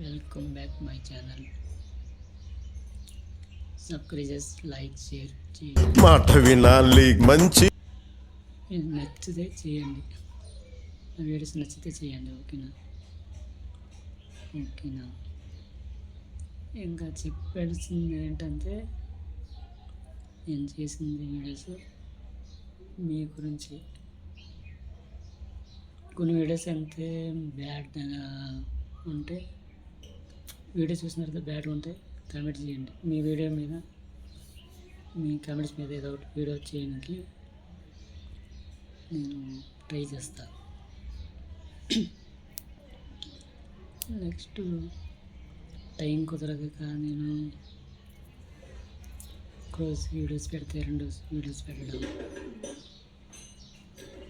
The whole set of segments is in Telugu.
Welcome back my channel. Subscribers like share చేయండి. మాట వినాలి మంచి ఇది నచ్చితే చేయండి. నా వీడియోస్ నచ్చితే చేయండి. ఓకేనా. ఇంకా చెప్పాల్సింది ఏంటంటే నేను చేసింది వీడియోస్ మీ గురించి. కొన్ని వీడియోస్ అంతే బ్యాడ్గా ఉంటే, వీడియో చూసిన తర్వాత బ్యాడ్గా ఉంటే కామెంట్ చేయండి. మీ వీడియో మీద, మీ కామెంట్స్ మీద ఏదో ఒకటి వీడియో చేయడానికి నేను ట్రై చేస్తాను. నెక్స్ట్ టైం కుదరక నేను క్లోజ్ వీడియోస్ పెడితే 2 వీడియోస్ పెట్టడం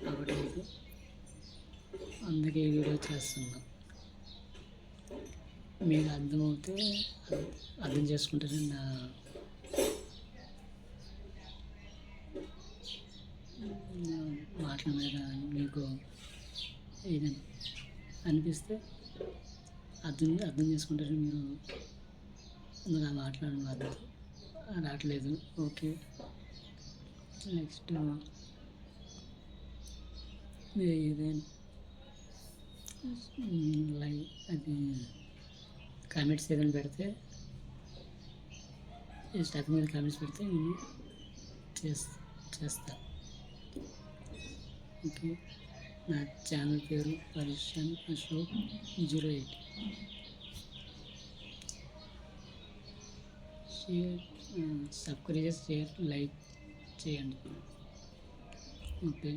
అవ్వట్లేదు. అందుకే ఈ వీడియో చేస్తున్నా. మీకు అర్థమవుతే అర్థం చేసుకుంటారని నా మాటల మీద మీకు ఏదైనా అనిపిస్తే అర్థం చేసుకుంటారని మీరు నా మాట్లాడడం అర్థం రావట్లేదు. ఓకే. నెక్స్ట్ మీరు ఏదైనా లైక్ అది కామెంట్స్ ఏదైనా పెడితే, ఈ స్టాక్ మీద కామెంట్స్ పెడితే నేను చేస్తా. ఓకే. నా ఛానల్ పేరు పరిషన్ అశోక్ 08. సబ్స్క్రైబ్ షేర్ లైక్ చేయండి. ఓకే.